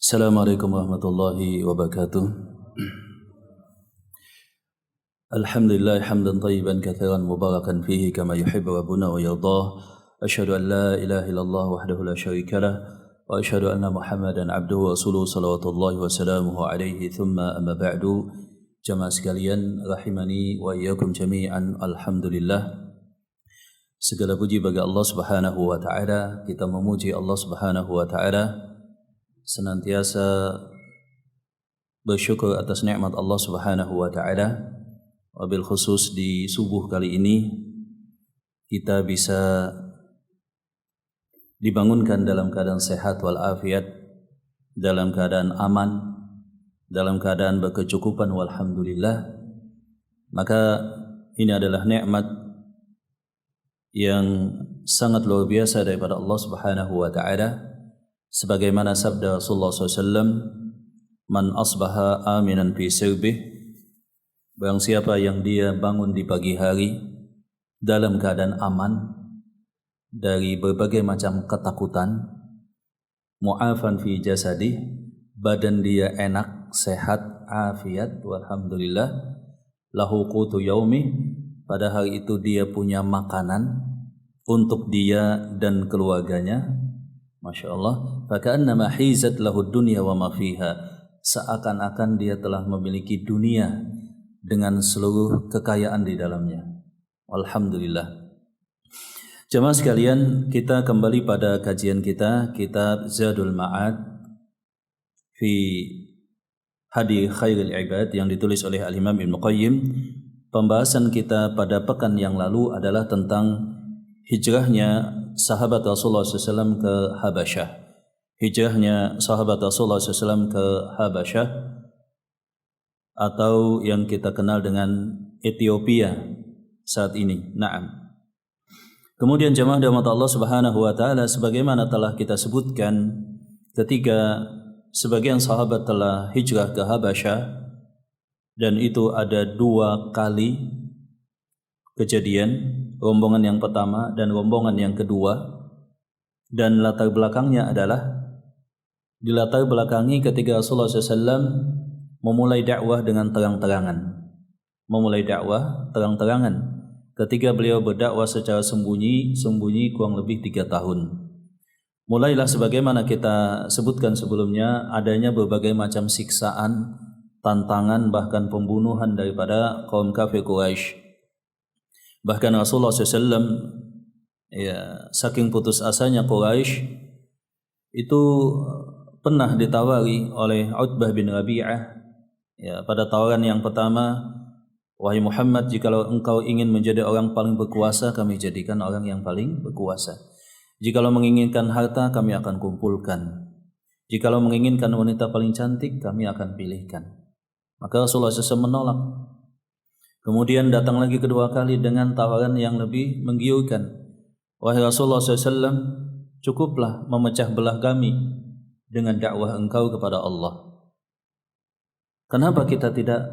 Assalamualaikum warahmatullahi wabarakatuh. Alhamdulillah hamdan tayyiban katsiran mubarakan fihi kama yuhibbu rabbuna wa yardah. Asyhadu an la ilaha illallah wahdahu la syarika lah wa asyhadu anna Muhammadan abduhu wa rasuluhu salawatullahi wa salamuhu alaihi thumma amma ba'du. Jamaah sekalian rahimani wa iyyakum jami'an. Alhamdulillah. Segala puji bagi Allah Subhanahu wa taala. Kita memuji Allah Subhanahu wa taala, senantiasa bersyukur atas nikmat Allah Subhanahu wa taala. Wabil khusus di subuh kali ini kita bisa dibangunkan dalam keadaan sehat wal afiat, dalam keadaan aman, dalam keadaan berkecukupan walhamdulillah. Maka ini adalah nikmat yang sangat luar biasa daripada Allah Subhanahu wa taala. Sebagaimana sabda Rasulullah SAW, man asbaha aminan fi sirbih, barang siapa yang dia bangun di pagi hari dalam keadaan aman dari berbagai macam ketakutan, mu'afan fi jasadih, badan dia enak, sehat, afiat, walhamdulillah, lahu qutu yaumih, pada hari itu dia punya makanan untuk dia dan keluarganya. Masya Allah, faka'annama hizat lahud dunya wa ma fiha, seakan-akan dia telah memiliki dunia dengan seluruh kekayaan di dalamnya. Alhamdulillah. Jemaah sekalian, kita kembali pada kajian kita, kitab Zadul Ma'ad fi Hadi Khairil Ibad yang ditulis oleh Al-Imam Ibnu Qayyim. Pembahasan kita pada pekan yang lalu adalah tentang hijrahnya sahabat Rasulullah SAW ke Habasyah. Hijrahnya sahabat Rasulullah SAW ke Habasyah, atau yang kita kenal dengan Ethiopia saat ini. Naam. Kemudian jemaah rahmat Allah Subhanahu wa taala, sebagaimana telah kita sebutkan ketika sebagian sahabat telah hijrah ke Habasyah, dan itu ada 2 kali kejadian, rombongan yang pertama dan rombongan yang kedua, dan latar belakangnya adalah dilatar belakangi ketika Rasulullah SAW memulai dakwah dengan terang-terangan. Memulai dakwah terang-terangan ketika beliau berdakwah secara sembunyi kurang lebih 3 tahun. Mulailah sebagaimana kita sebutkan sebelumnya, adanya berbagai macam siksaan, tantangan, bahkan pembunuhan daripada kaum kafir Quraisy. Bahkan Rasulullah SAW, saking putus asanya Quraisy, itu pernah ditawari oleh Utbah bin Rabi'ah. Pada tawaran yang pertama, wahai Muhammad, jikalau engkau ingin menjadi orang paling berkuasa, kami jadikan orang yang paling berkuasa. Jikalau menginginkan harta, kami akan kumpulkan. Jikalau menginginkan wanita paling cantik, kami akan pilihkan. Maka Rasulullah SAW menolak. Kemudian datang lagi kedua kali dengan tawaran yang lebih menggiurkan. Wahai Rasulullah SAW, cukuplah memecah belah kami dengan dakwah engkau kepada Allah. Kenapa kita tidak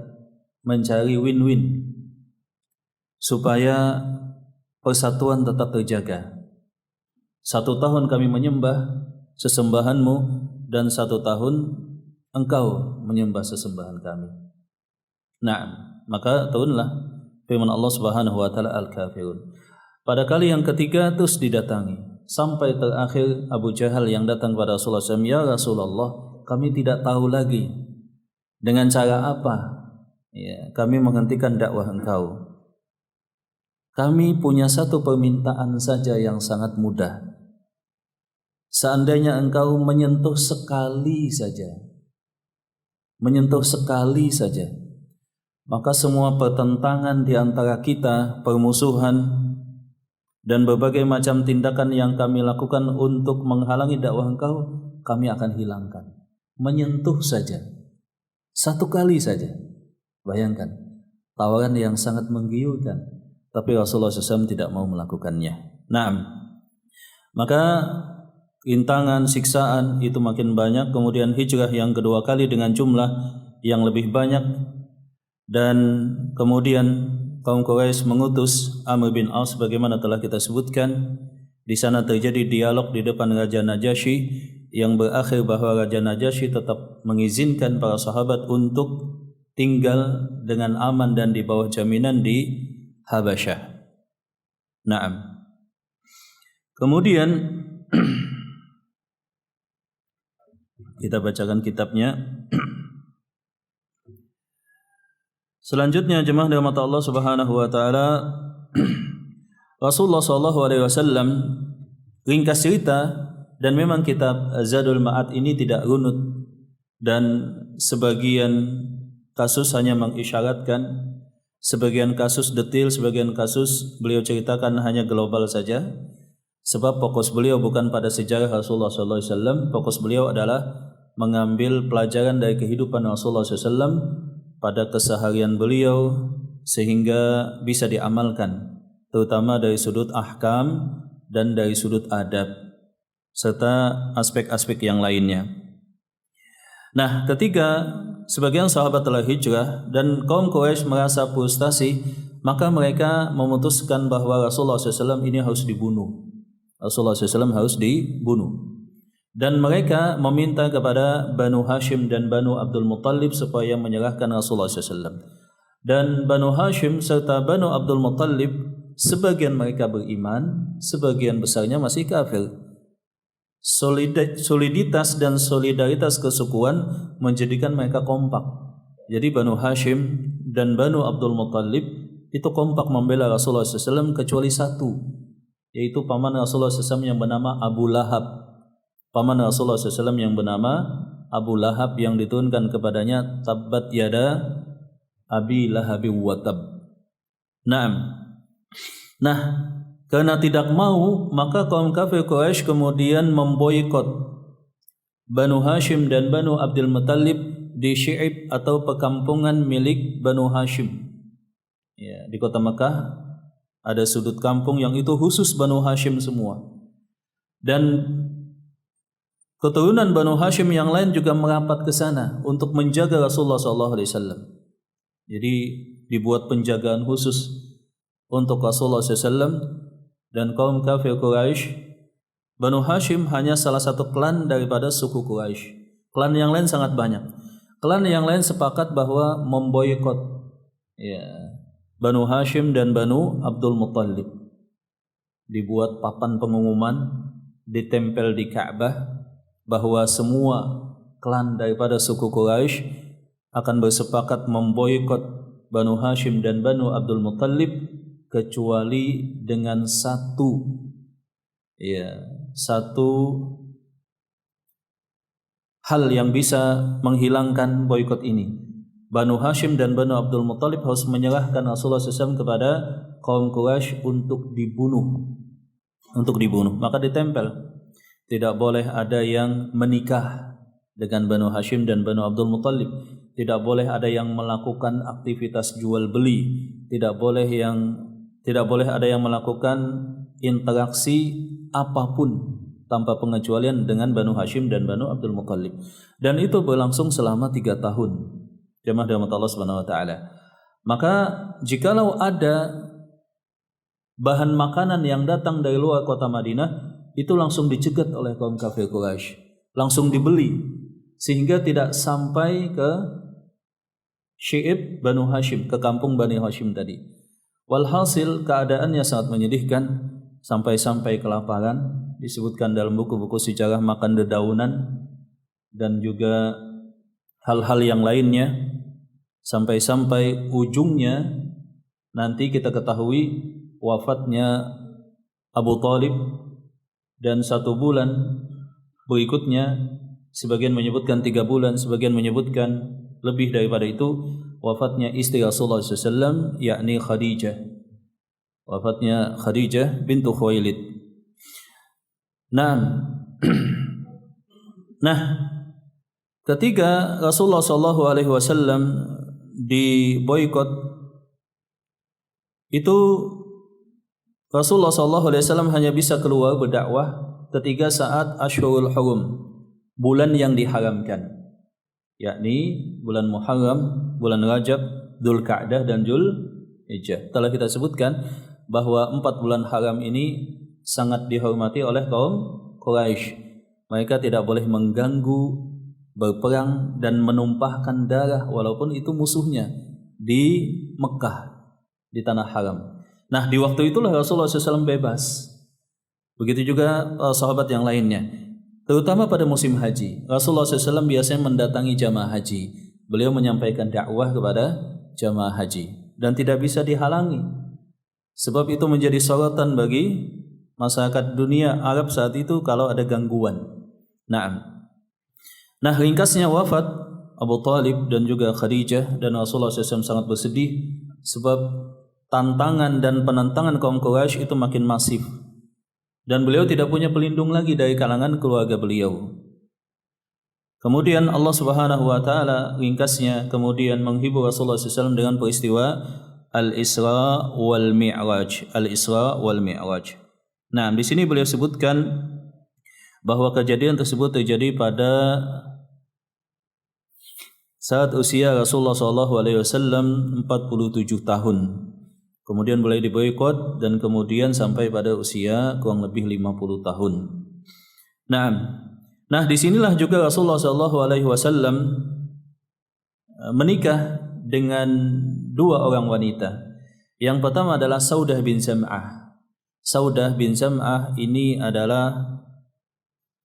mencari win-win supaya persatuan tetap terjaga? 1 tahun kami menyembah sesembahanmu, dan 1 tahun engkau menyembah sesembahan kami. Nah, maka turunlah firman Allah Subhanahu wa taala Al-Kafirun. Pada kali yang ketiga terus didatangi, sampai terakhir Abu Jahal yang datang kepada Rasulullah SAW, ya Rasulullah, kami tidak tahu lagi dengan cara apa kami menghentikan dakwah engkau. Kami punya 1 permintaan saja yang sangat mudah. Seandainya engkau menyentuh sekali saja, maka semua pertentangan di antara kita, permusuhan, dan berbagai macam tindakan yang kami lakukan untuk menghalangi dakwah engkau, kami akan hilangkan. Menyentuh saja, 1 kali saja. Bayangkan, tawaran yang sangat menggiurkan, tapi Rasulullah SAW tidak mau melakukannya. Nah, maka rintangan, siksaan itu makin banyak. Kemudian hijrah yang kedua kali dengan jumlah yang lebih banyak. Dan kemudian kaum Quraisy mengutus Amr bin As, bagaimana telah kita sebutkan. Di sana terjadi dialog di depan Raja Najasyi yang berakhir bahwa Raja Najasyi tetap mengizinkan para sahabat untuk tinggal dengan aman dan di bawah jaminan di Habasyah. Naam. Kemudian kita bacakan kitabnya. Selanjutnya jemaah dari mata Allah Subhanahu wa taala, Rasulullah sallallahu alaihi wasallam ringkas cerita, dan memang kitab Zadul Ma'ad ini tidak runut dan sebagian kasus hanya mengisyaratkan, sebagian kasus detail, sebagian kasus beliau ceritakan hanya global saja. Sebab fokus beliau bukan pada sejarah Rasulullah sallallahu alaihi wasallam, fokus beliau adalah mengambil pelajaran dari kehidupan Rasulullah sallallahu alaihi wasallam pada keseharian beliau sehingga bisa diamalkan, terutama dari sudut ahkam dan dari sudut adab serta aspek-aspek yang lainnya. Nah, ketika sebagian sahabat telah hijrah dan kaum Quraisy merasa frustasi, maka mereka memutuskan bahwa Rasulullah SAW ini harus dibunuh. Rasulullah SAW harus dibunuh. Dan mereka meminta kepada Banu Hashim dan Banu Abdul Muttalib supaya menyerahkan Rasulullah SAW. Dan Banu Hashim serta Banu Abdul Muttalib, sebagian mereka beriman, sebagian besarnya masih kafir. Soliditas dan solidaritas kesukuan menjadikan mereka kompak. Jadi Banu Hashim dan Banu Abdul Muttalib itu kompak membela Rasulullah SAW kecuali satu, yaitu paman Rasulullah SAW yang bernama Abu Lahab. Paman Rasulullah SAW yang bernama Abu Lahab, yang diturunkan kepadanya tabbat yada Abi Lahabi wa tab. Naam. Nah, karena tidak mau, maka kaum kafir Quraisy kemudian memboikot Banu Hashim dan Banu Abdul Muttalib di Syi'ib atau perkampungan milik Banu Hashim. Ya, di kota Mekah ada sudut kampung yang itu khusus Banu Hashim semua. Dan keturunan Banu Hashim yang lain juga merapat ke sana untuk menjaga Rasulullah SAW. Jadi dibuat penjagaan khusus untuk Rasulullah SAW. Dan kaum kafir Quraisy, Banu Hashim hanya salah satu klan daripada suku Quraisy. Klan yang lain sangat banyak. Klan yang lain sepakat bahwa memboikot Banu Hashim dan Banu Abdul Muttalib. Dibuat papan pengumuman, ditempel di Ka'bah, bahwa semua klan daripada suku Quraisy akan bersepakat memboikot Banu Hashim dan Banu Abdul Muttalib kecuali dengan satu hal yang bisa menghilangkan boikot ini. Banu Hashim dan Banu Abdul Muttalib harus menyerahkan Rasulullah SAW kepada kaum Quraisy untuk dibunuh. Maka ditempel, tidak boleh ada yang menikah dengan Banu Hashim dan Banu Abdul Muttalib. Tidak boleh ada yang melakukan aktivitas jual beli. Tidak boleh ada yang melakukan interaksi apapun tanpa pengecualian dengan Banu Hashim dan Banu Abdul Muttalib. Dan itu berlangsung selama 3 tahun. Jemaah rahmat Allah Subhanahu wa taala. Maka jikalau ada bahan makanan yang datang dari luar kota Madinah, itu langsung dicegat oleh kaum kafir Quraisy, langsung dibeli sehingga tidak sampai ke Syi'ib Banu Hashim, ke kampung Bani Hashim tadi. Walhasil keadaannya sangat menyedihkan, sampai-sampai kelaparan, disebutkan dalam buku-buku sejarah makan dedaunan dan juga hal-hal yang lainnya, sampai-sampai ujungnya nanti kita ketahui wafatnya Abu Thalib, dan 1 bulan berikutnya, sebagian menyebutkan 3 bulan, sebagian menyebutkan lebih daripada itu, wafatnya istri Rasulullah SAW, yakni Khadijah. Wafatnya Khadijah bintu Khuwailid. Nah, ketika Rasulullah SAW diboikot, itu Rasulullah SAW hanya bisa keluar berdakwah ketika saat Ashhurul Hurum, bulan yang diharamkan, yakni bulan Muharram, bulan Rajab, Dzulqa'dah dan Dzulhijjah. Telah kita sebutkan bahwa 4 bulan haram ini sangat dihormati oleh kaum Quraisy. mereka tidak boleh mengganggu, berperang dan menumpahkan darah walaupun itu musuhnya di Mekah, di tanah haram. Nah, di waktu itulah Rasulullah SAW bebas. Begitu juga sahabat yang lainnya. Terutama pada musim haji, Rasulullah SAW biasanya mendatangi jamaah haji. Beliau menyampaikan dakwah kepada jamaah haji dan tidak bisa dihalangi. Sebab itu menjadi sorotan bagi masyarakat dunia Arab saat itu kalau ada gangguan. Nah, ringkasnya wafat Abu Talib dan juga Khadijah, dan Rasulullah SAW sangat bersedih sebab tantangan dan penentangan kaum Quraisy itu makin masif. Dan beliau tidak punya pelindung lagi dari kalangan keluarga beliau. Kemudian Allah Subhanahu wa taala ringkasnya kemudian menghibur Rasulullah SAW dengan peristiwa Al-Isra wal Mi'raj. Al-Isra wal Mi'raj. Nah, di sini beliau sebutkan bahwa kejadian tersebut terjadi pada saat usia Rasulullah SAW 47 tahun. Kemudian mulai diboikot dan kemudian sampai pada usia kurang lebih 50 tahun. Nah, disinilah juga Rasulullah SAW menikah dengan dua orang wanita. Yang pertama adalah Saudah bin Zam'ah. Saudah bin Zam'ah ini adalah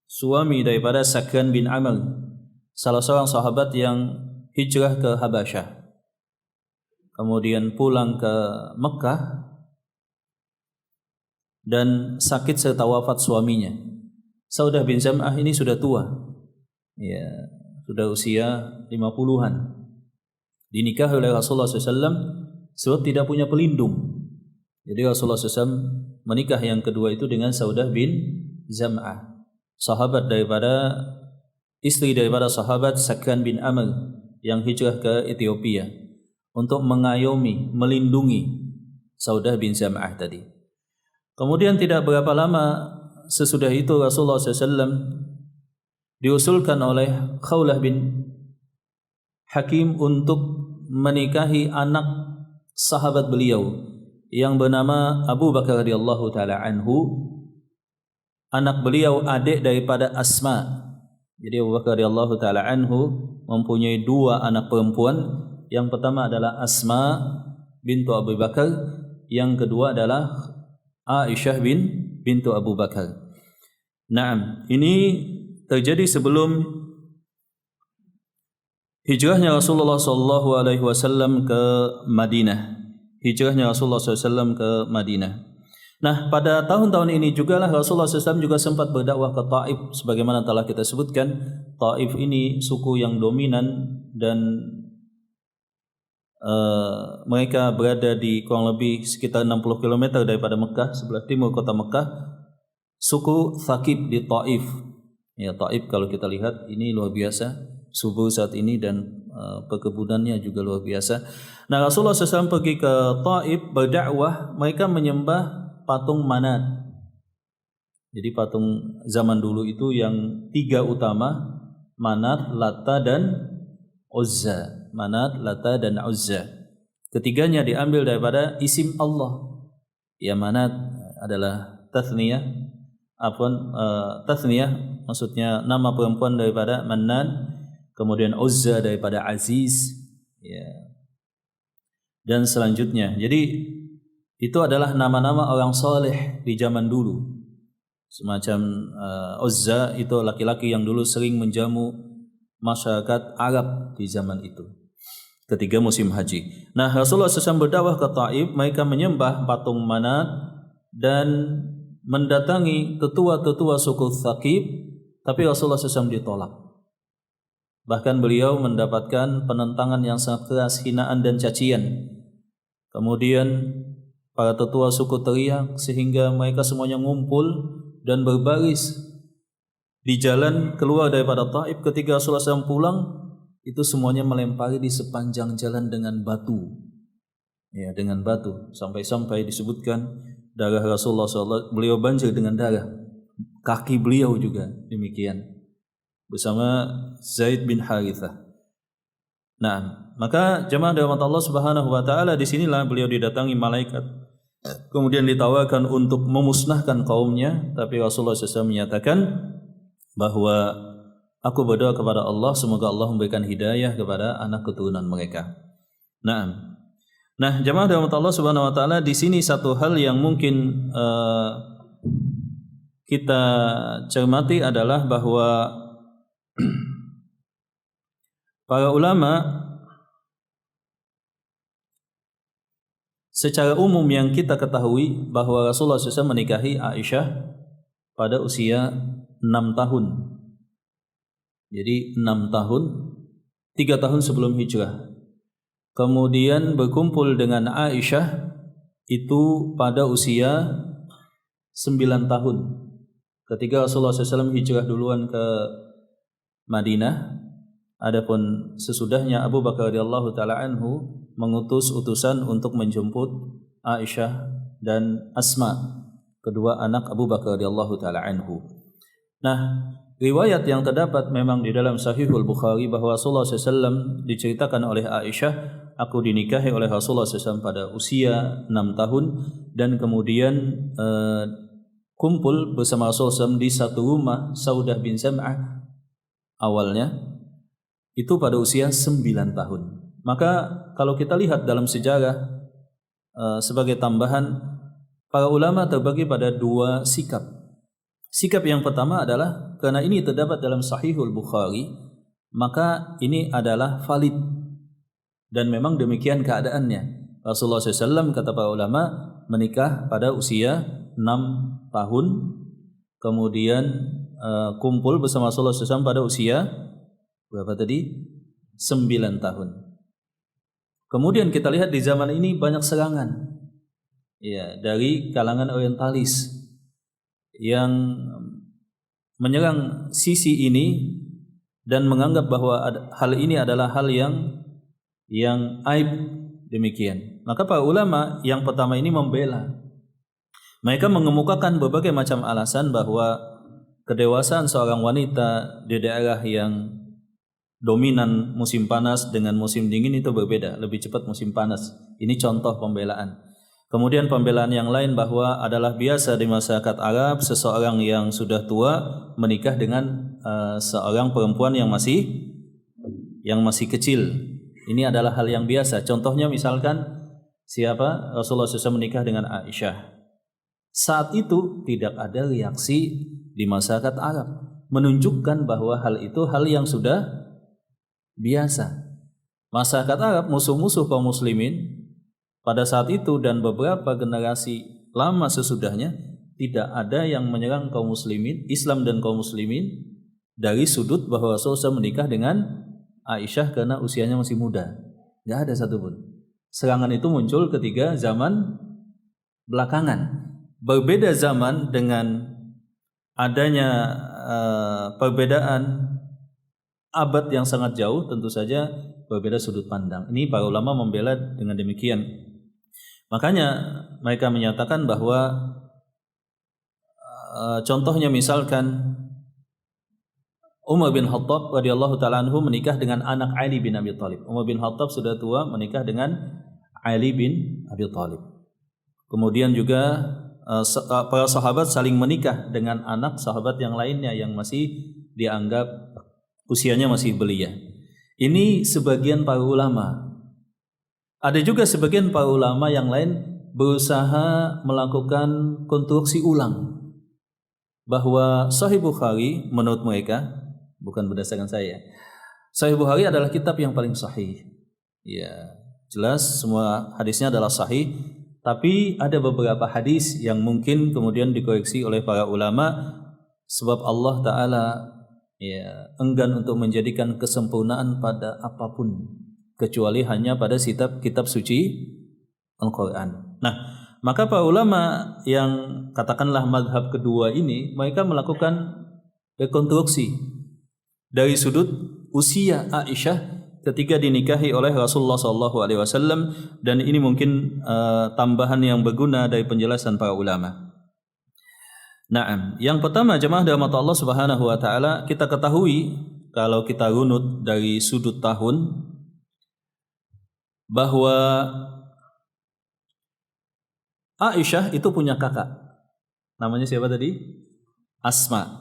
suami daripada Sakran bin Amal, salah seorang sahabat yang hijrah ke Habasyah, kemudian pulang ke Mekah dan sakit serta wafat suaminya. Saudah bin Zam'ah ini sudah tua, ya, sudah usia 50-an. Dinikahi oleh Rasulullah SAW sebab tidak punya pelindung. Jadi Rasulullah SAW menikah yang kedua itu dengan Saudah bin Zam'ah, sahabat daripada istri daripada sahabat Sakran bin Amr yang hijrah ke Ethiopia, untuk mengayomi, melindungi Saudah bin Zam'ah tadi. Kemudian tidak berapa lama sesudah itu Rasulullah SAW diusulkan oleh Khawlah bin Hakim untuk menikahi anak sahabat beliau yang bernama Abu Bakar radhiyallahu taala anhu. Anak beliau adik daripada Asma. Jadi Abu Bakar radhiyallahu taala anhu mempunyai dua anak perempuan. Yang pertama adalah Asma bintu Abu Bakar, yang kedua adalah Aisyah bintu Abu Bakar. Nah, ini terjadi sebelum hijrahnya Rasulullah SAW ke Madinah. Hijrahnya Rasulullah SAW ke Madinah. Nah, pada tahun-tahun ini jugalah Rasulullah SAW juga sempat berdakwah ke Taif, sebagaimana telah kita sebutkan. Taif ini suku yang dominan dan mereka berada di kurang lebih sekitar 60 km daripada Mekah, sebelah timur kota Mekah. Suku Thaqif di Taif. Ya, Taif kalau kita lihat ini luar biasa subur saat ini dan perkebunannya juga luar biasa. Nah, Rasulullah SAW pergi ke Taif berdakwah, mereka menyembah patung Manat. Jadi patung zaman dulu itu yang tiga utama, Manat, Lata dan Uzza. Manat, Lata dan Uzza. Ketiganya diambil daripada isim Allah. Ya, Manat adalah tathniyah, tathniyah maksudnya nama perempuan daripada Mannan, kemudian Uzza daripada Aziz, ya. Dan selanjutnya. Jadi itu adalah nama-nama orang saleh di zaman dulu. Semacam Uzza itu laki-laki yang dulu sering menjamu masyarakat Arab di zaman itu ketika musim haji. Nah, Rasulullah SAW berdakwah ke Taif, mereka menyembah patung Manat dan mendatangi tetua-tetua suku Thaqif, tapi Rasulullah SAW ditolak. Bahkan beliau mendapatkan penentangan yang sangat keras, hinaan dan cacian. Kemudian para tetua suku teriak sehingga mereka semuanya ngumpul dan berbaris di jalan keluar daripada Taif. Ketika Rasulullah SAW pulang, itu semuanya melempari di sepanjang jalan dengan batu. Ya, dengan batu. Sampai-sampai disebutkan darah Rasulullah SAW, beliau banjir dengan darah. Kaki beliau juga demikian. Bersama Zaid bin Harithah. Nah, maka jemaah dirahmati Allah Subhanahu wa taala, disinilah beliau didatangi malaikat. Kemudian ditawarkan untuk memusnahkan kaumnya, tapi Rasulullah SAW menyatakan bahwa aku berdoa kepada Allah semoga Allah memberikan hidayah kepada anak keturunan mereka. Nah, jamaah dirahmati Allah Subhanahu wa taala, di sini satu hal yang mungkin kita cermati adalah bahwa para ulama secara umum yang kita ketahui bahwa Rasulullah SAW menikahi Aisyah pada usia 6 tahun. Jadi 6 tahun, 3 tahun sebelum hijrah. Kemudian berkumpul dengan Aisyah itu pada usia 9 tahun. Ketika Rasulullah SAW hijrah duluan ke Madinah, adapun sesudahnya Abu Bakar radhiyallahu taala anhu mengutus utusan untuk menjemput Aisyah dan Asma, kedua anak Abu Bakar radhiyallahu taala anhu. Nah, riwayat yang terdapat memang di dalam Sahihul Bukhari bahwa Rasulullah SAW diceritakan oleh Aisyah, aku dinikahi oleh Rasulullah SAW pada usia 6 tahun dan kemudian kumpul bersama Rasulullah SAW di satu rumah Saudah bin Zam'ah awalnya itu pada usia 9 tahun. Maka kalau kita lihat dalam sejarah sebagai tambahan, para ulama terbagi pada 2 sikap. Sikap yang pertama adalah karena ini terdapat dalam Sahihul Bukhari, maka ini adalah valid dan memang demikian keadaannya. Rasulullah SAW kata para ulama menikah pada usia 6 tahun, kemudian kumpul bersama Rasulullah SAW pada usia berapa tadi? 9 tahun. Kemudian kita lihat di zaman ini banyak serangan ya, dari kalangan orientalis yang menyerang sisi ini dan menganggap bahwa hal ini adalah hal yang aib demikian. Maka para ulama yang pertama ini membela. Mereka mengemukakan berbagai macam alasan bahwa kedewasaan seorang wanita di daerah yang dominan musim panas dengan musim dingin itu berbeda, lebih cepat musim panas. Ini contoh pembelaan. Kemudian pembelaan yang lain bahwa adalah biasa di masyarakat Arab seseorang yang sudah tua menikah dengan seorang perempuan yang masih kecil. Ini adalah hal yang biasa. Contohnya misalkan siapa? Rasulullah SAW menikah dengan Aisyah. Saat itu tidak ada reaksi di masyarakat Arab, menunjukkan bahwa hal itu hal yang sudah biasa. Masyarakat Arab, musuh-musuh kaum muslimin pada saat itu dan beberapa generasi lama sesudahnya, tidak ada yang menyerang kaum muslimin, Islam dan kaum muslimin dari sudut bahwa Rasulullah menikah dengan Aisyah karena usianya masih muda. Tidak ada satupun. Serangan itu muncul ketika zaman belakangan. Berbeda zaman dengan adanya perbedaan abad yang sangat jauh, tentu saja berbeda sudut pandang. Ini para ulama membela dengan demikian. Makanya mereka menyatakan bahwa contohnya misalkan Umar bin Khattab radhiyallahu taala anhu menikah dengan anak Ali bin Abi Thalib. Umar bin Khattab sudah tua menikah dengan Ali bin Abi Thalib. Kemudian juga para sahabat saling menikah dengan anak sahabat yang lainnya yang masih dianggap usianya masih belia. Ini sebagian para ulama. Ada juga sebagian para ulama yang lain berusaha melakukan konstruksi ulang bahwa Sahih Bukhari menurut mereka, bukan berdasarkan saya, Sahih Bukhari adalah kitab yang paling sahih. Ya, jelas semua hadisnya adalah sahih, tapi ada beberapa hadis yang mungkin kemudian dikoreksi oleh para ulama sebab Allah Ta'ala enggan untuk menjadikan kesempurnaan pada apapun kecuali hanya pada kitab suci Al-Quran. Nah, maka para ulama yang katakanlah mazhab kedua ini, mereka melakukan rekonstruksi dari sudut usia Aisyah ketika dinikahi oleh Rasulullah SAW, dan ini mungkin tambahan yang berguna dari penjelasan para ulama. Nah, yang pertama jemaah dirahmati Allah Subhanahu wa taala, kita ketahui kalau kita runut dari sudut tahun bahwa Aisyah itu punya kakak. Namanya siapa tadi? Asma.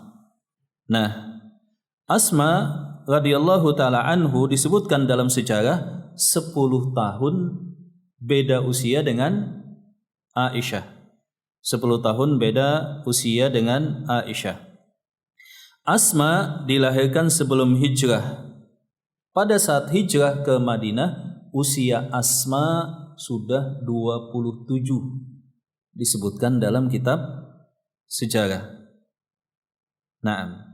Nah, Asma radhiyallahu taala anhu disebutkan dalam sejarah 10 tahun beda usia dengan Aisyah. 10 tahun beda usia dengan Aisyah. Asma dilahirkan sebelum hijrah. Pada saat hijrah ke Madinah, usia Asma sudah 27. Disebutkan dalam kitab sejarah. Nah,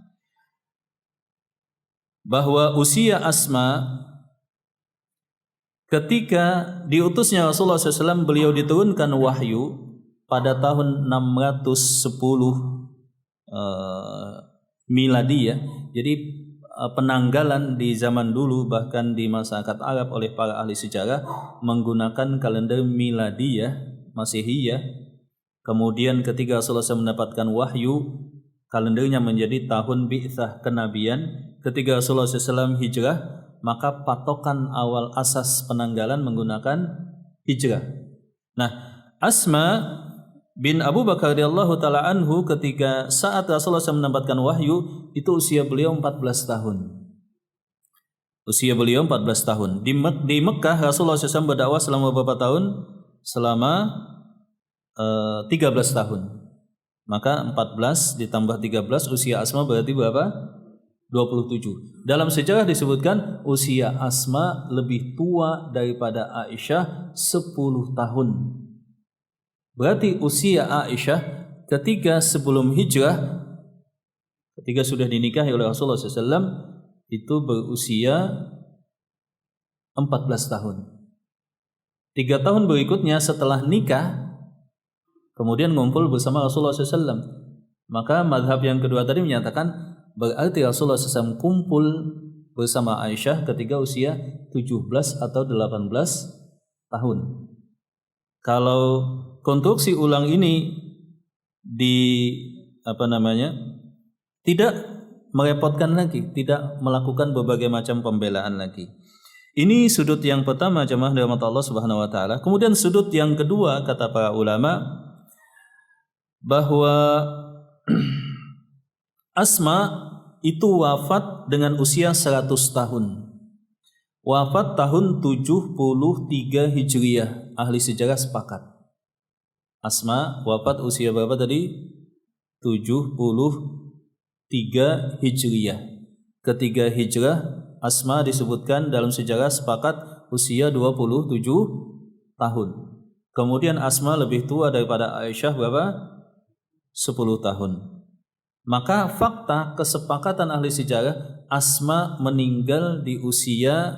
bahwa usia Asma ketika diutusnya Rasulullah SAW, beliau diturunkan wahyu pada tahun 610 miladi ya. Jadi penanggalan di zaman dulu bahkan di masyarakat Arab oleh para ahli sejarah menggunakan kalender miladi ya, Masihiyah. Kemudian ketika Rasulullah SAW mendapatkan wahyu, kalendernya menjadi tahun bi'tsah kenabian. Ketika Rasulullah SAW hijrah, maka patokan awal asas penanggalan menggunakan hijrah. Nah, Asma bin Abu Bakar radhiyallahu taala anhu ketika saat Rasulullah SAW mendapatkan wahyu, itu usia beliau 14 tahun. Usia beliau 14 tahun. Di Mekah Rasulullah SAW berdakwah selama berapa tahun? Selama 13 tahun. Maka 14 ditambah 13, usia Asma berarti berapa? 27. Dalam sejarah disebutkan usia Asma lebih tua daripada Aisyah 10 tahun. Berarti usia Aisyah ketika sebelum hijrah, ketika sudah dinikahi oleh Rasulullah SAW, itu berusia 14 tahun. 3 tahun berikutnya setelah nikah, kemudian ngumpul bersama Rasulullah SAW. Maka mazhab yang kedua tadi menyatakan berarti Rasulullah SAW kumpul bersama Aisyah ketika usia 17 atau 18 tahun. Kalau konstruksi ulang ini tidak merepotkan lagi, tidak melakukan berbagai macam pembelaan lagi. Ini sudut yang pertama, jemaah dirahmati Allah Subhanahu wa taala. Kemudian sudut yang kedua kata para ulama bahwa Asma itu wafat dengan usia 100 tahun. Wafat tahun 73 Hijriyah. Ahli sejarah sepakat. Asma wafat usia berapa tadi? 73 Hijriyah. Ketiga Hijrah, Asma disebutkan dalam sejarah sepakat usia 27 tahun. Kemudian Asma lebih tua daripada Aisyah berapa? 10 tahun. Maka fakta kesepakatan ahli sejarah, Asma meninggal di usia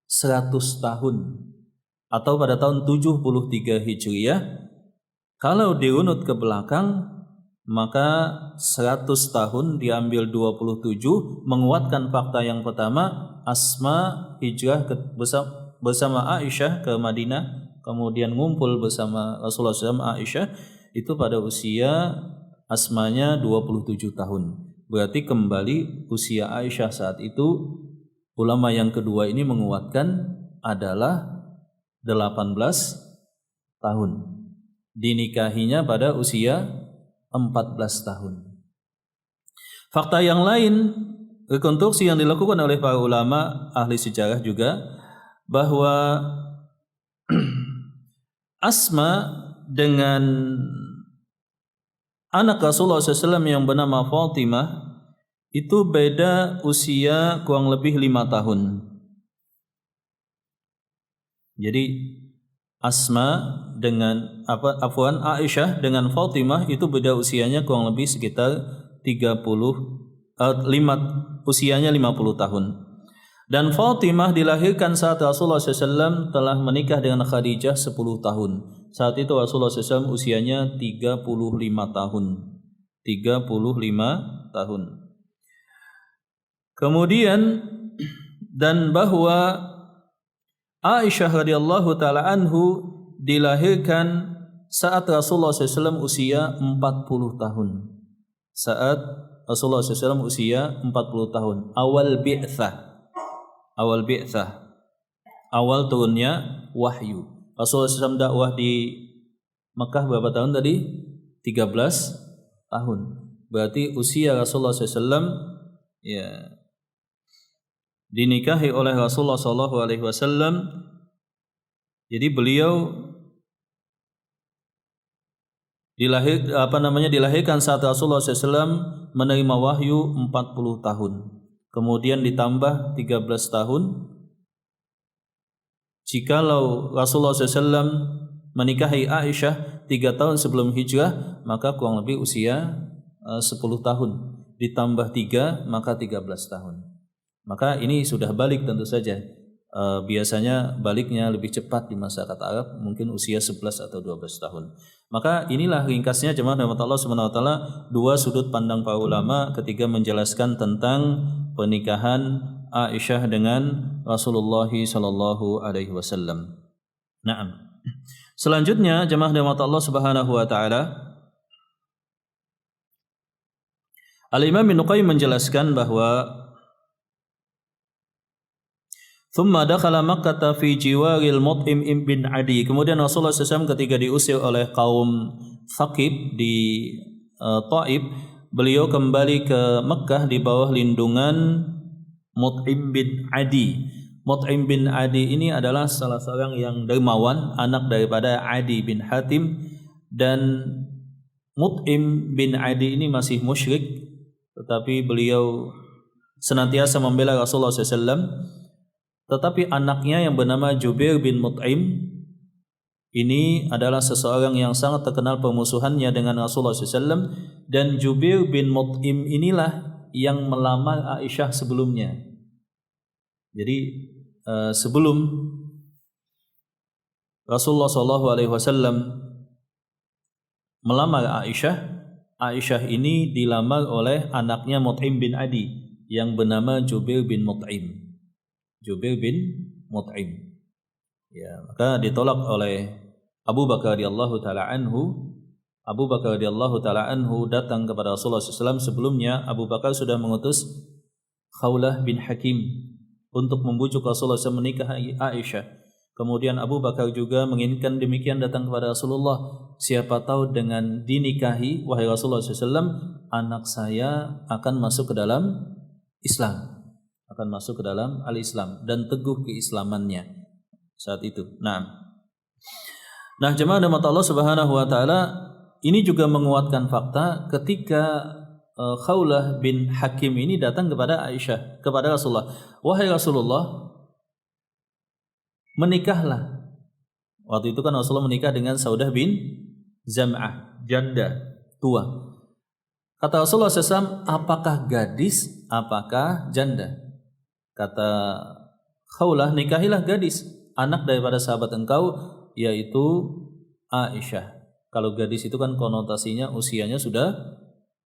100 tahun atau pada tahun 73 Hijriyah. Kalau dirunut ke belakang, maka 100 tahun diambil 27 menguatkan fakta yang pertama, Asma hijrah bersama Aisyah ke Madinah, kemudian ngumpul bersama Rasulullah SAW. Aisyah itu pada usia Asmanya 27 tahun. Berarti kembali usia Aisyah saat itu, ulama yang kedua ini menguatkan adalah 18 tahun. Dinikahinya pada usia 14 tahun. Fakta yang lain, rekonstruksi yang dilakukan oleh para ulama ahli sejarah juga, bahwa Asma dengan anak Rasulullah SAW yang bernama Fatimah itu beda usia kurang lebih 5 tahun. Jadi Asma dengan Aisyah dengan Fatimah itu beda usianya kurang lebih sekitar usianya 50 tahun. Dan Fatimah dilahirkan saat Rasulullah SAW telah menikah dengan Khadijah 10 tahun. Saat itu Rasulullah SAW usianya 35 tahun. 35 tahun. Kemudian dan bahwa Aisyah radhiyallahu taala anhu dilahirkan saat Rasulullah SAW usia 40 tahun. Saat Rasulullah SAW usia 40 tahun. Awal bi'tsah. Awal turunnya wahyu. Rasulullah SAW dakwah di Mekah berapa tahun tadi? 13 tahun. Berarti usia Rasulullah SAW ya dinikahi oleh Rasulullah SAW. Jadi beliau dilahirkan saat Rasulullah SAW menerima wahyu 40 tahun. Kemudian ditambah 13 tahun. Jikalau Rasulullah SAW menikahi Aisyah 3 tahun sebelum hijrah, maka kurang lebih usia 10 tahun. Ditambah 3, maka 13 tahun. Maka ini sudah balik tentu saja. Biasanya baliknya lebih cepat di masyarakat Arab, mungkin usia 11 atau 12 tahun. Maka inilah ringkasnya jemaah rahmat Allah Subhanahu wa taala, dua sudut pandang para ulama ketika menjelaskan tentang pernikahan Aisyah dengan Rasulullah sallallahu alaihi wasallam. Naam. Selanjutnya jemaah rahmat Allah Subhanahu wa taala, Al-Imam Ibnu Qayyim menjelaskan bahwa Thumma dakhala Makkah fi jiwaril Mut'im bin Adi. Kemudian Rasulullah SAW ketika diusir oleh kaum Thaqif di Taif, beliau kembali ke Mekah di bawah lindungan Mut'im bin Adi. Mut'im bin Adi ini adalah salah seorang yang dermawan, anak daripada Adi bin Hatim, dan Mut'im bin Adi ini masih musyrik, tetapi beliau senantiasa membela Rasulullah SAW. Tetapi anaknya yang bernama Jubair bin Mut'im ini adalah seseorang yang sangat terkenal permusuhannya dengan Rasulullah SAW, dan Jubair bin Mut'im inilah yang melamar Aisyah sebelumnya. Jadi sebelum Rasulullah SAW melamar Aisyah, Aisyah ini dilamar oleh anaknya Mut'im bin Adi yang bernama Jubair bin Mut'im. Jubair bin Mut'im. Ya, maka ditolak oleh Abu Bakar radhiyallahu taala anhu. Abu Bakar radhiyallahu taala anhu datang kepada Rasulullah SAW. Sebelumnya Abu Bakar sudah mengutus Khawlah bin Hakim untuk membujuk Rasulullah SAW menikahi Aisyah. Kemudian Abu Bakar juga menginginkan demikian datang kepada Rasulullah. Siapa tahu dengan dinikahi wahai Rasulullah SAW, anak saya akan masuk ke dalam Islam. Akan masuk ke dalam al-Islam dan teguh keislamannya saat itu. Nah jemaah rahmat Allah Subhanahu wa taala, ini juga menguatkan fakta ketika Khawlah bin Hakim ini datang kepada Aisyah, kepada Rasulullah. Wahai Rasulullah, menikahlah. Waktu itu kan Rasulullah menikah dengan Saudah bin Zam'ah, janda tua. Kata Rasulullah SAW, apakah gadis, apakah janda? Kata Khawlah, nikahilah gadis, anak daripada sahabat engkau, yaitu Aisyah. Kalau gadis itu kan konotasinya usianya sudah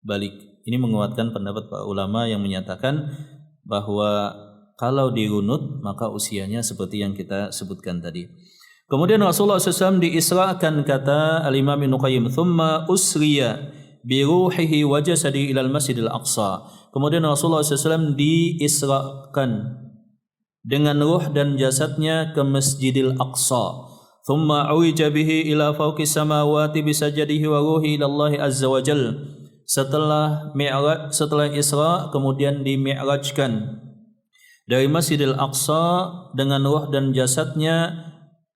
balik. Ini menguatkan pendapat para ulama yang menyatakan bahwa kalau dirunut maka usianya seperti yang kita sebutkan tadi. Kemudian Rasulullah SAW diisrakan, kata Al-Imam Ibnu Qayyim, thumma usriya biruhihi wa jasadi ilal masjidil aqsa. Kemudian Rasulullah SAW diisrakan dengan ruh dan jasadnya ke Masjidil Aqsa. Thumma uwija bihi ila fawqis samawati bisajadihi wa ruhi ilallahi azza wa jal. Setelah Isra, kemudian dimi'rajkan dari Masjidil Aqsa dengan ruh dan jasadnya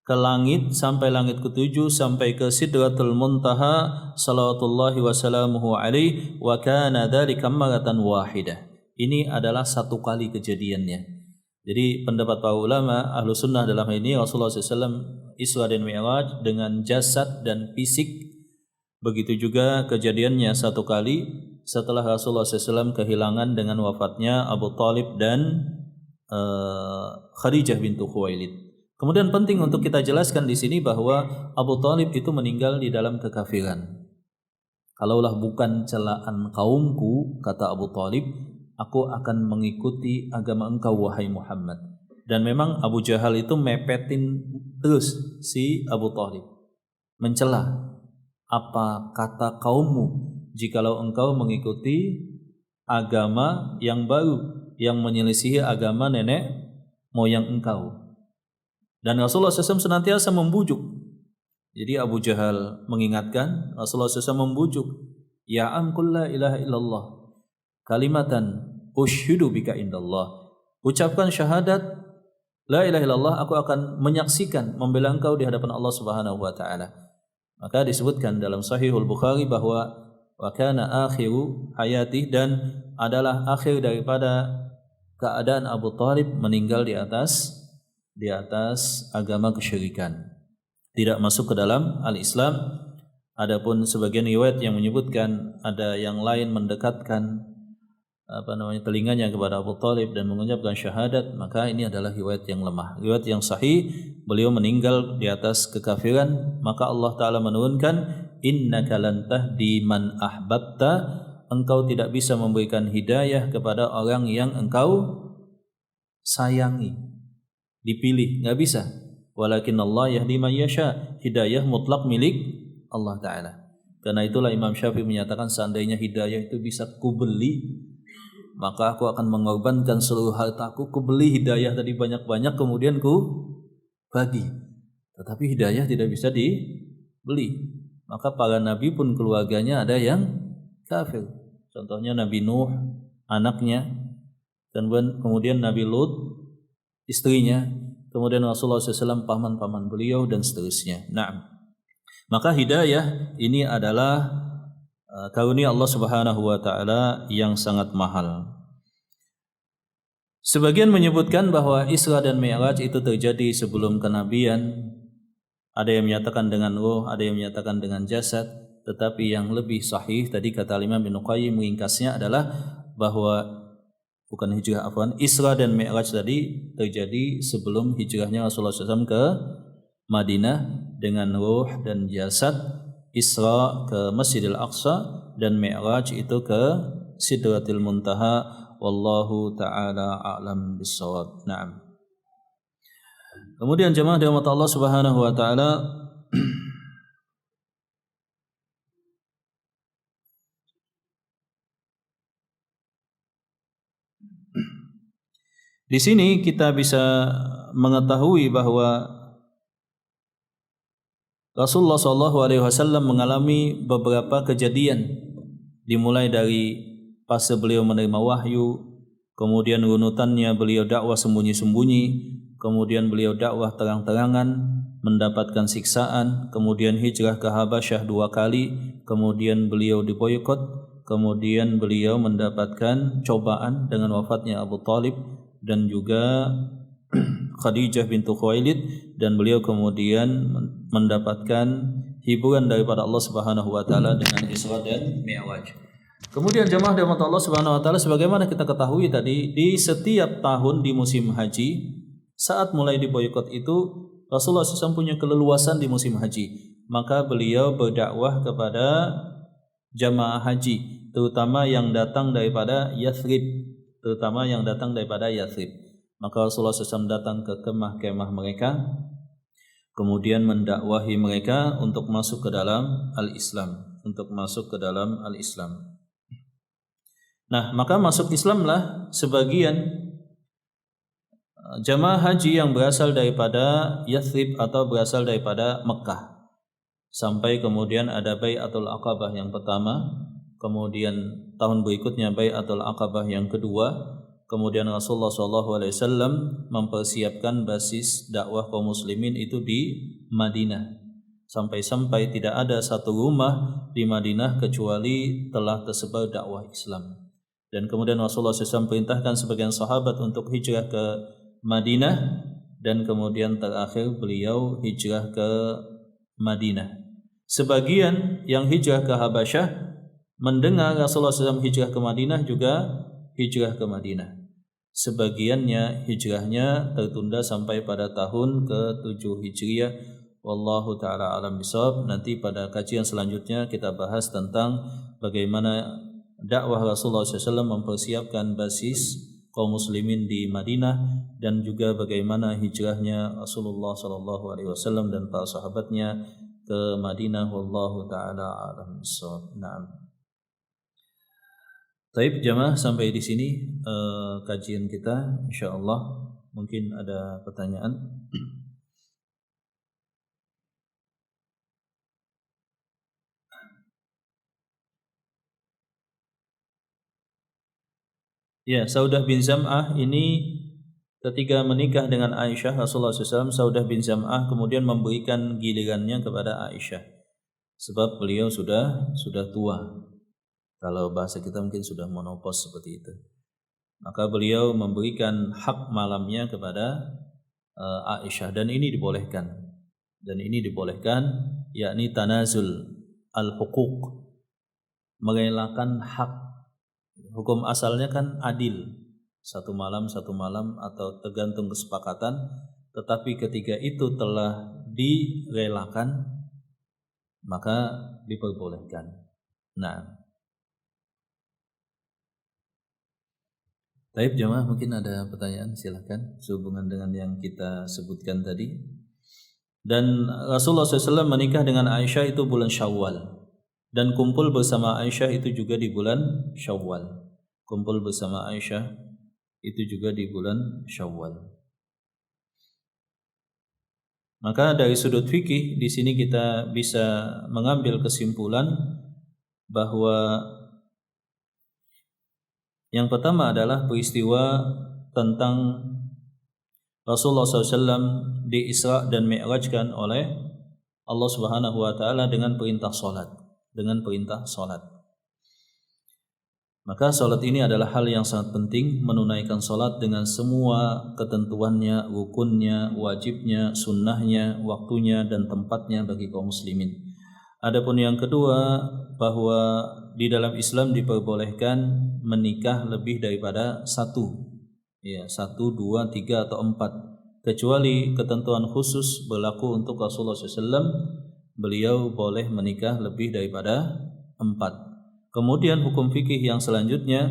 ke langit, sampai langit ke-7, sampai ke Sidratul Muntaha, salawatullahi wa salamuhu alaihi, wa kana dzalika maratan wahidah. Ini adalah satu kali kejadiannya. Jadi pendapat para ulama ahlu sunnah dalam hal ini, Rasulullah SAW Isra dan Mi'raj dengan jasad dan fisik. Begitu juga kejadiannya satu kali setelah Rasulullah SAW kehilangan dengan wafatnya Abu Talib dan Khadijah bintu Khuwailid. Kemudian penting untuk kita jelaskan di sini bahwa Abu Talib itu meninggal di dalam kekafiran. Kalaulah bukan celaan kaumku, kata Abu Talib, aku akan mengikuti agama engkau wahai Muhammad. Dan memang Abu Jahal itu mepetin terus si Abu Talib, mencela, apa kata kaummu jikalau engkau mengikuti agama yang baru yang menyelisihi agama nenek moyang engkau. Dan Rasulullah SAW senantiasa membujuk. Jadi Abu Jahal mengingatkan, Rasulullah SAW membujuk. Ya am qul la ilaha illallah kalimatan usyhidu bika indallah. Ucapkan syahadat la ilaha illallah, aku akan menyaksikan membela engkau di hadapan Allah Subhanahu wa taala. Maka disebutkan dalam Sahihul Bukhari bahwa wa kana akhiru hayati, dan adalah akhir daripada keadaan Abu Thalib meninggal di atas agama kesyirikan, tidak masuk ke dalam al-Islam. Adapun sebagian riwayat yang menyebutkan ada yang lain mendekatkan telinganya kepada Abu Thalib dan mengucapkan syahadat, maka ini adalah riwayat yang lemah. Riwayat yang sahih, beliau meninggal di atas kekafiran, maka Allah Ta'ala menurunkan innaka lan tahdi man ahbabta, engkau tidak bisa memberikan hidayah kepada orang yang engkau sayangi, dipilih, enggak bisa. Walakin Allah yahdi man yasha, hidayah mutlak milik Allah Ta'ala. Karena itulah Imam Syafi'i menyatakan seandainya hidayah itu bisa kubeli, maka aku akan mengorbankan seluruh hartaku, kubeli hidayah tadi banyak-banyak, kemudian ku bagi. Tetapi hidayah tidak bisa dibeli. Maka para nabi pun keluarganya ada yang kafir. Contohnya Nabi Nuh, anaknya, dan kemudian Nabi Lut, istrinya, kemudian Rasulullah SAW, paman-paman beliau, dan seterusnya. Nah, maka hidayah ini adalah karunia Allah Subhanahu wa taala yang sangat mahal. Sebagian menyebutkan bahwa Isra dan Mi'raj itu terjadi sebelum kenabian. Ada yang menyatakan dengan ruh, ada yang menyatakan dengan jasad, tetapi yang lebih sahih tadi kata Imam Ibnu Qayyim ringkasnya adalah bahwa Isra dan Mi'raj tadi terjadi sebelum hijrahnya Rasulullah SAW ke Madinah dengan ruh dan jasad. Isra ke Masjidil Aqsa dan Mi'raj itu ke Sidratil Muntaha. Wallahu ta'ala a'lam bissawab. Naam. Kemudian jemaah dirahmati Allah Subhanahu wa taala, di sini kita bisa mengetahui bahwa Rasulullah SAW mengalami beberapa kejadian, dimulai dari fase beliau menerima wahyu, kemudian runutannya beliau dakwah sembunyi-sembunyi, kemudian beliau dakwah terang-terangan, mendapatkan siksaan, kemudian hijrah ke Habasyah 2 kali, kemudian beliau diboykot, kemudian beliau mendapatkan cobaan dengan wafatnya Abu Thalib dan juga Khadijah bintu Khuwailid, dan beliau kemudian mendapatkan hiburan daripada Allah Subhanahu wa taala dengan Isra dan Mi'raj. Kemudian jemaah dirahmati Allah Subhanahu wa taala, sebagaimana kita ketahui tadi, di setiap tahun di musim haji, saat mulai diboykot itu Rasulullah SAW punya keleluasan di musim haji, maka beliau berdakwah kepada jamaah haji, terutama yang datang daripada Yathrib, Maka Rasulullah SAW datang ke kemah-kemah mereka, kemudian mendakwahi mereka untuk masuk ke dalam al-Islam, Nah, maka masuk Islamlah sebagian jamaah haji yang berasal daripada Yathrib atau berasal daripada Mekah. Sampai kemudian ada Bai'atul Aqabah yang pertama, kemudian tahun berikutnya Bai'atul Aqabah yang kedua. Kemudian Rasulullah SAW mempersiapkan basis dakwah kaum muslimin itu di Madinah. Sampai-sampai tidak ada satu rumah di Madinah kecuali telah tersebar dakwah Islam. Dan kemudian Rasulullah SAW perintahkan sebagian sahabat untuk hijrah ke Madinah, dan kemudian terakhir beliau hijrah ke Madinah. Sebagian yang hijrah ke Habasyah mendengar Rasulullah SAW hijrah ke Madinah juga hijrah ke Madinah. Sebagiannya hijrahnya tertunda sampai pada tahun ke-7 Hijriah. Wallahu ta'ala alam bisawab. Nanti pada kajian selanjutnya kita bahas tentang bagaimana dakwah Rasulullah SAW mempersiapkan basis kaum muslimin di Madinah, dan juga bagaimana hijrahnya Rasulullah SAW dan para sahabatnya ke Madinah. Wallahu ta'ala alam bisawab. Naam. Baik jamaah, sampai di sini kajian kita, insyaallah. Mungkin ada pertanyaan. Ya, Saudah bin Zam'ah ini ketika menikah dengan Aisyah, Rasulullah SAW, Saudah bin Zam'ah kemudian memberikan gilirannya kepada Aisyah. Sebab beliau sudah tua. Kalau bahasa kita mungkin sudah menopause seperti itu. Maka beliau memberikan hak malamnya kepada Aisyah, dan ini dibolehkan. Yakni tanazul al-huquq, merelakan hak. Hukum asalnya kan adil, satu malam atau tergantung kesepakatan. Tetapi ketika itu telah direlakan, maka diperbolehkan. Nah, baik jemaah, mungkin ada pertanyaan, silakan sehubungan dengan yang kita sebutkan tadi. Dan Rasulullah SAW menikah dengan Aisyah itu bulan Syawal, dan kumpul bersama Aisyah itu juga di bulan Syawal. Maka dari sudut fikih di sini kita bisa mengambil kesimpulan bahwa yang pertama adalah peristiwa tentang Rasulullah SAW di-Isra dan Mi'rajkan oleh Allah Subhanahu wa taala dengan perintah salat. Maka salat ini adalah hal yang sangat penting, menunaikan salat dengan semua ketentuannya, rukunnya, wajibnya, sunnahnya, waktunya dan tempatnya bagi kaum muslimin. Adapun yang kedua, bahwa di dalam Islam diperbolehkan menikah lebih daripada satu. Ya, 1, 2, 3 atau 4, kecuali ketentuan khusus berlaku untuk Rasulullah SAW, beliau boleh menikah lebih daripada 4. Kemudian hukum fikih yang selanjutnya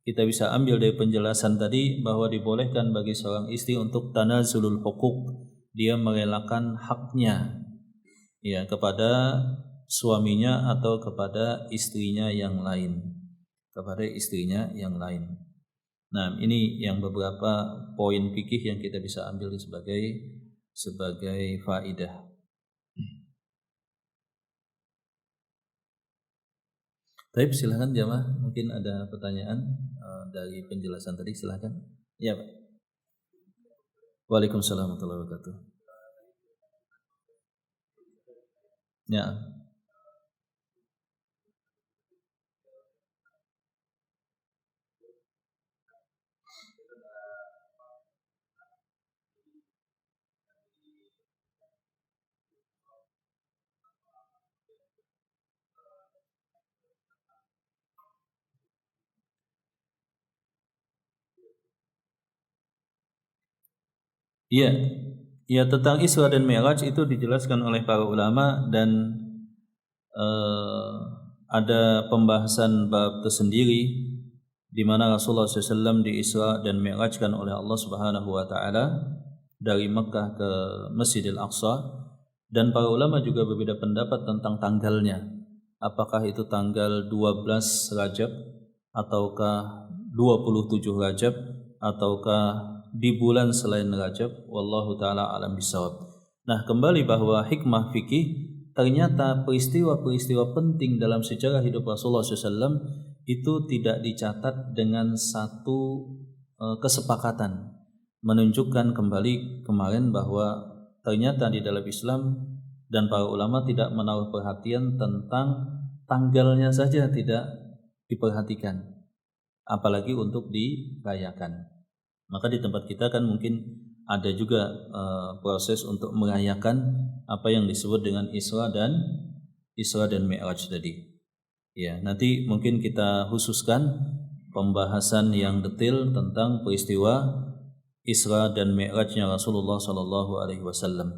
kita bisa ambil dari penjelasan tadi bahwa dibolehkan bagi seorang istri untuk tanazulul huquq, dia merelakan haknya ya kepada suaminya atau kepada istrinya yang lain. Nah, ini yang beberapa poin fikih yang kita bisa ambil sebagai faidah. Baik, silakan jamaah, mungkin ada pertanyaan dari penjelasan tadi, silakan. Ya, Pak. Waalaikumsalam warahmatullahi wabarakatuh. Ya. Iya, ya tentang Isra dan Mi'raj itu dijelaskan oleh para ulama, dan ada pembahasan bab tersendiri di mana Rasulullah SAW di Isra dan Mi'rajkan oleh Allah Subhanahu wa taala dari Mekkah ke Masjidil Aqsa, dan para ulama juga berbeda pendapat tentang tanggalnya. Apakah itu tanggal 12 Rajab ataukah 27 Rajab ataukah di bulan selain Rajab, wallahu taala alam bisawab. Nah, kembali bahwa hikmah fikih, ternyata peristiwa-peristiwa penting dalam sejarah hidup Rasulullah SAW itu tidak dicatat dengan satu kesepakatan, menunjukkan kembali kemarin bahwa ternyata di dalam Islam dan para ulama tidak menaruh perhatian tentang tanggalnya saja, tidak diperhatikan, apalagi untuk dirayakan. Maka di tempat kita kan mungkin ada juga proses untuk merayakan apa yang disebut dengan Isra dan Mi'raj tadi. Ya, nanti mungkin kita khususkan pembahasan yang detail tentang peristiwa Isra dan Mi'rajnya Rasulullah sallallahu alaihi wasallam.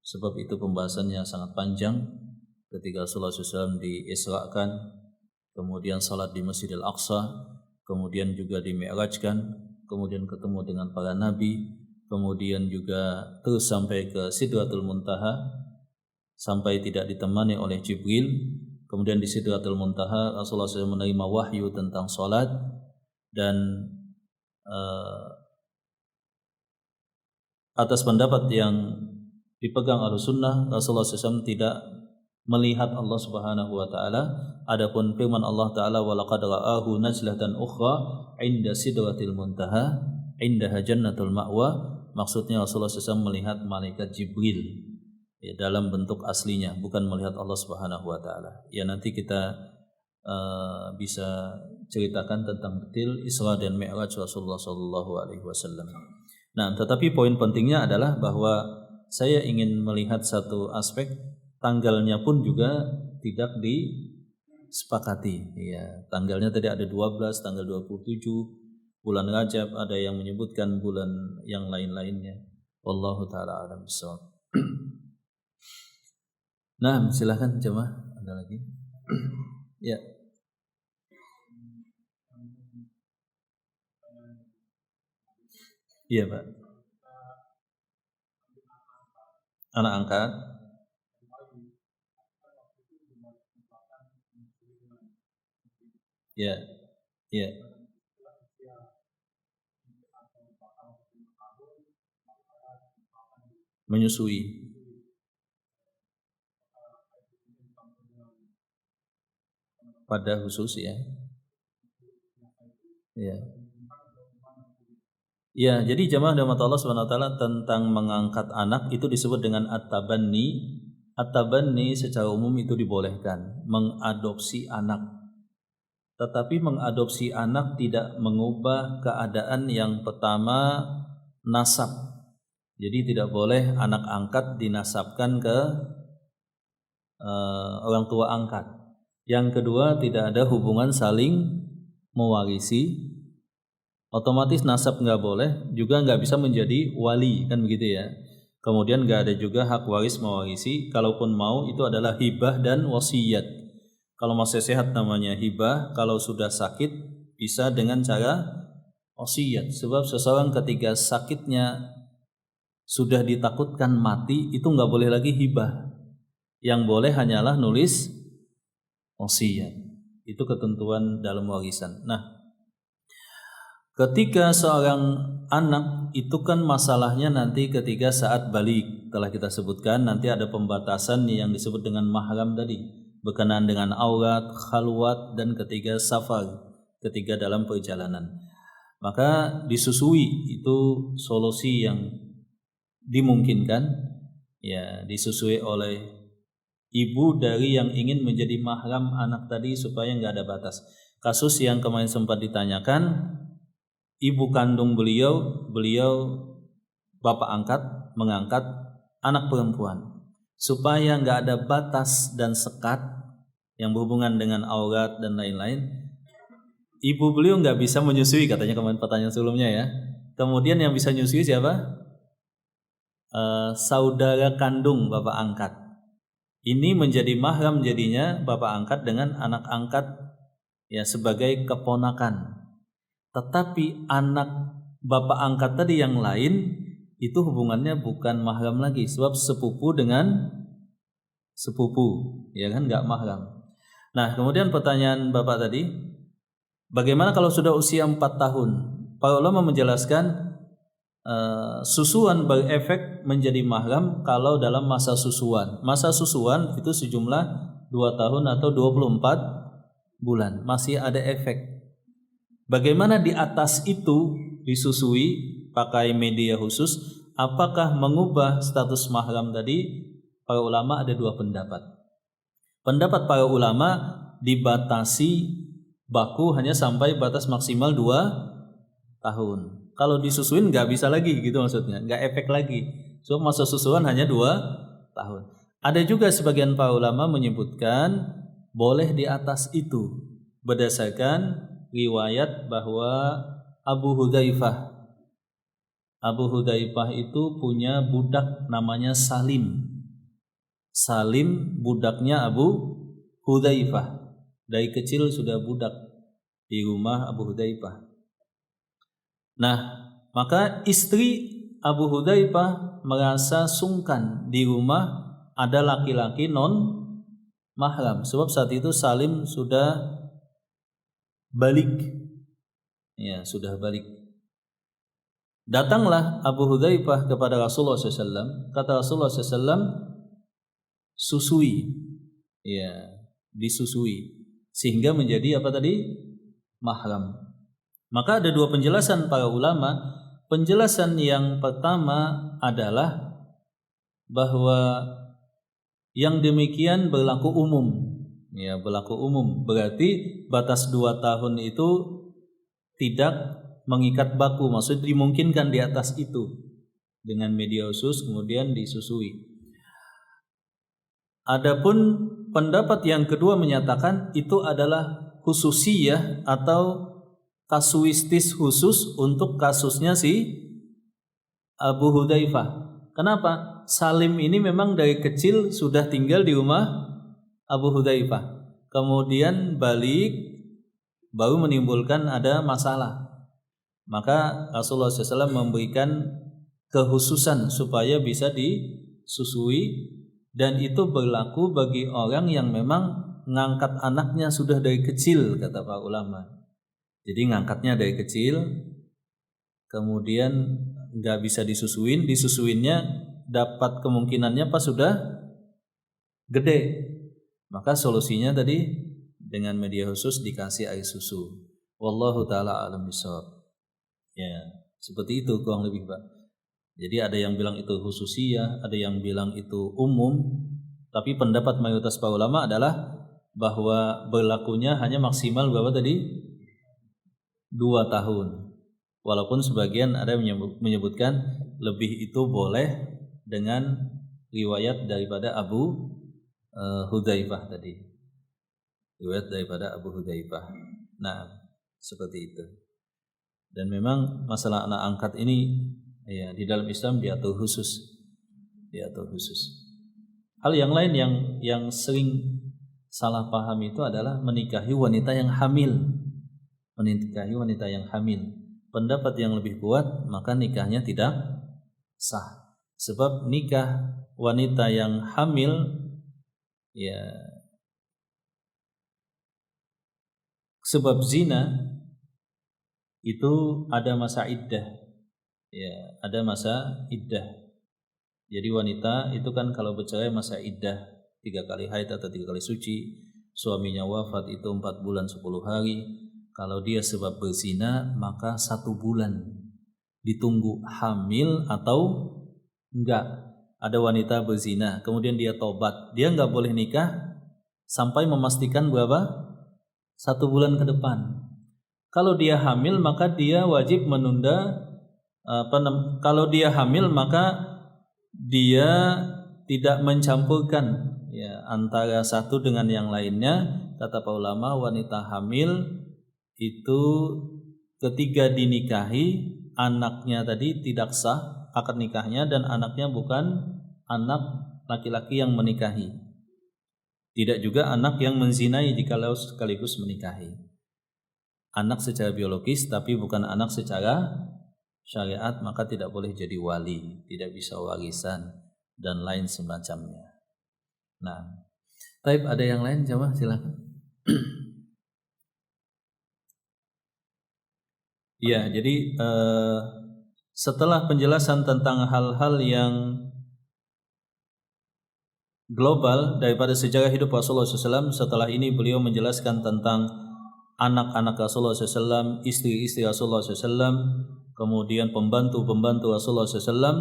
Sebab itu pembahasannya sangat panjang, ketika Rasulullah SAW diisrakan, kemudian salat di Masjidil Aqsa, kemudian juga di-Mi'rajkan, kemudian ketemu dengan para nabi, kemudian juga terus sampai ke Sidratul Muntaha sampai tidak ditemani oleh Jibril. Kemudian di Sidratul Muntaha Rasulullah SAW menerima wahyu tentang salat, dan atas pendapat yang dipegang Ahlussunnah, Rasulullah SAW tidak melihat Allah Subhanahu wa taala. Adapun firman Allah taala walaqad ra'ahu najlatan ukhra 'inda sidratil muntaha 'indaha jannatul ma'wa, maksudnya Rasulullah SAW melihat malaikat Jibril ya, dalam bentuk aslinya, bukan melihat Allah Subhanahu wa taala. Ya nanti kita bisa ceritakan tentang detail Isra dan Mi'raj Rasulullah sallallahu alaihi wasallam. Nah, tetapi poin pentingnya adalah bahwa saya ingin melihat satu aspek, tanggalnya pun juga tidak disepakati. Ya, tanggalnya tadi ada 12, tanggal 27, bulan Rajab, ada yang menyebutkan bulan yang lain-lainnya. Wallahu taala a'lam bishawab. Nah, silakan jemaah, ada lagi? Ya. Iya, Pak. Anak angkat. Ya. Ya. Menyusui. Pada khusus ya. Ya. Ya, jadi jamaah rahmat Allah Subhanahu wa taala, tentang mengangkat anak itu disebut dengan at-tabanni. At-tabanni secara umum itu dibolehkan, mengadopsi anak. Tetapi mengadopsi anak tidak mengubah keadaan yang pertama, nasab. Jadi tidak boleh anak angkat dinasabkan ke orang tua angkat. Yang kedua, tidak ada hubungan saling mewarisi. Otomatis nasab nggak boleh, juga nggak bisa menjadi wali, kan begitu ya. Kemudian nggak ada juga hak waris mewarisi. Kalaupun mau, itu adalah hibah dan wasiat. Kalau masih sehat namanya hibah, kalau sudah sakit bisa dengan cara wasiat. Sebab seseorang ketika sakitnya sudah ditakutkan mati, itu nggak boleh lagi hibah. Yang boleh hanyalah nulis wasiat. Itu ketentuan dalam warisan. Nah, ketika seorang anak itu kan masalahnya nanti ketika saat balik, telah kita sebutkan nanti ada pembatasan yang disebut dengan mahram tadi, berkenaan dengan aurat, khalwat, dan ketiga safar, ketiga dalam perjalanan. Maka disusui itu solusi yang dimungkinkan, ya, disusui oleh ibu dari yang ingin menjadi mahram anak tadi supaya nggak ada batas. Kasus yang kemarin sempat ditanyakan, ibu kandung beliau bapak angkat mengangkat anak perempuan supaya nggak ada batas dan sekat yang berhubungan dengan aurat dan lain-lain. Ibu beliau nggak bisa menyusui, katanya kemarin pertanyaan sebelumnya ya. Kemudian yang bisa menyusui siapa? Saudara kandung bapak angkat. Ini menjadi mahram jadinya bapak angkat dengan anak angkat ya sebagai keponakan. Tetapi anak bapak angkat tadi yang lain itu hubungannya bukan mahram lagi, sebab sepupu dengan sepupu, ya kan, nggak mahram. Nah, kemudian pertanyaan bapak tadi, bagaimana kalau sudah usia 4 tahun? Para ulama menjelaskan susuan berefek menjadi mahram kalau dalam masa susuan. Masa susuan itu sejumlah 2 tahun atau 24 bulan, masih ada efek. Bagaimana di atas itu disusui pakai media khusus, apakah mengubah status mahram tadi? Para ulama ada 2 pendapat. Pendapat para ulama dibatasi baku hanya sampai batas maksimal 2 tahun. Kalau disusuin nggak bisa lagi gitu maksudnya, nggak efek lagi. So masa susuan hanya 2 tahun. Ada juga sebagian para ulama menyebutkan boleh di atas itu berdasarkan riwayat bahwa Abu Hudzaifah itu punya budak namanya Salim. Salim budaknya Abu Hudzaifah. Dari kecil sudah budak di rumah Abu Hudzaifah. Nah, maka istri Abu Hudzaifah merasa sungkan di rumah ada laki-laki non mahram, sebab saat itu Salim sudah balik. Ya, sudah balik. Datanglah Abu Hudzaifah kepada Rasulullah SAW. Kata Rasulullah SAW, susui. ya disusui sehingga menjadi apa tadi? Mahram. Maka ada dua penjelasan para ulama. Penjelasan yang pertama adalah bahwa yang demikian berlaku umum. Ya, berlaku umum. Berarti batas 2 tahun itu tidak mengikat baku, maksudnya dimungkinkan di atas itu dengan media usus kemudian disusui. Adapun pendapat yang kedua menyatakan itu adalah khususiyah atau kasuistis khusus untuk kasusnya si Abu Hudzaifah. Kenapa? Salim ini memang dari kecil sudah tinggal di rumah Abu Hudzaifah. Kemudian balik baru menimbulkan ada masalah. Maka Rasulullah SAW memberikan kekhususan supaya bisa disusui, dan itu berlaku bagi orang yang memang ngangkat anaknya sudah dari kecil, kata para ulama. Jadi ngangkatnya dari kecil, kemudian nggak bisa disusuinnya dapat kemungkinannya pas sudah gede. Maka solusinya tadi dengan media khusus dikasih air susu. Wallahu taala alam bishawab. Ya, seperti itu kurang lebih, Pak. Jadi ada yang bilang itu khususiyah, ada yang bilang itu umum, tapi pendapat mayoritas para ulama adalah bahwa berlakunya hanya maksimal berapa tadi? 2 tahun. Walaupun sebagian ada yang menyebutkan lebih itu boleh dengan riwayat daripada Abu Hudzaifah tadi. Riwayat daripada Abu Hudzaifah. Nah, seperti itu. Dan memang masalah anak angkat ini ya di dalam Islam diatur khusus. Hal yang lain yang sering salah paham itu adalah menikahi wanita yang hamil. Pendapat yang lebih kuat, maka nikahnya tidak sah. Sebab nikah wanita yang hamil ya sebab zina itu ada masa iddah. Ya, ada masa iddah. Jadi wanita itu kan kalau bercerai masa iddah 3 kali haid atau 3 kali suci. Suaminya wafat itu 4 bulan 10 hari. Kalau dia sebab berzina maka 1 bulan ditunggu hamil atau enggak. Ada wanita berzina kemudian dia tobat, dia enggak boleh nikah sampai memastikan berapa? 1 bulan ke depan. Kalau dia hamil maka dia wajib menunda. Kalau dia hamil maka dia tidak mencampurkan ya antara satu dengan yang lainnya. Kata para ulama, wanita hamil itu ketika dinikahi anaknya tadi tidak sah akad nikahnya, dan anaknya bukan anak laki-laki yang menikahi, tidak juga anak yang menzinai jikalau sekaligus menikahi. Anak secara biologis tapi bukan anak secara syariat, maka tidak boleh jadi wali, tidak bisa warisan dan lain semacamnya. Nah, taib ada yang lain jamaah silakan. Ya, jadi setelah penjelasan tentang hal-hal yang global daripada sejarah hidup Rasulullah SAW, setelah ini beliau menjelaskan tentang anak-anak Rasulullah SAW, istri-istri Rasulullah SAW, kemudian pembantu-pembantu Rasulullah SAW.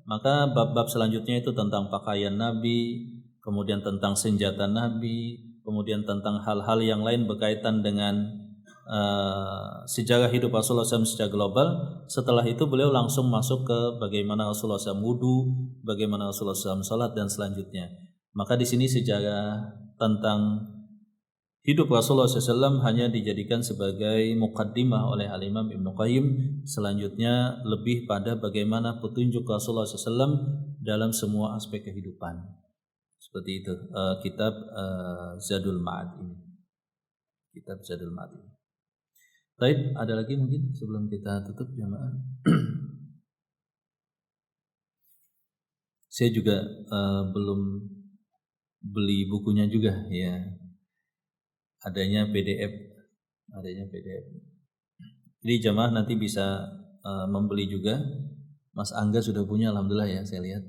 Maka bab-bab selanjutnya itu tentang pakaian Nabi, kemudian tentang senjata Nabi, kemudian tentang hal-hal yang lain berkaitan dengan sejarah hidup Rasulullah SAW secara global. Setelah itu beliau langsung masuk ke bagaimana Rasulullah SAW wudu, bagaimana Rasulullah SAW salat dan selanjutnya. Maka di sini sejarah tentang hidup Rasulullah SAW hanya dijadikan sebagai muqaddimah oleh Al-Imam Ibnu Qayyim. Selanjutnya lebih pada bagaimana petunjuk Rasulullah SAW dalam semua aspek kehidupan. Seperti itu kitab Zadul Ma'ad ini. Kitab Zadul Ma'ad ini. Baik, ada lagi mungkin sebelum kita tutup jamaah? Saya juga belum beli bukunya juga ya. Adanya PDF. Jadi jamaah nanti bisa membeli juga. Mas Angga sudah punya, alhamdulillah ya, saya lihat.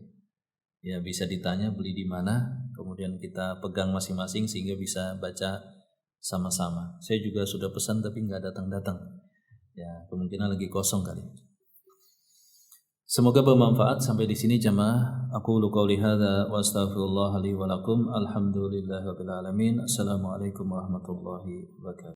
Ya bisa ditanya beli di mana. kemudian kita pegang masing-masing sehingga bisa baca sama-sama. Saya juga sudah pesan tapi nggak datang-datang. Ya, kemungkinan lagi kosong kali. Semoga bermanfaat. Sampai di sini jamaah. Aku qouli hadza wa astaghfirullah li wa lakum. Alhamdulillahirabbil alamin. Assalamualaikum warahmatullahi wabarakatuh.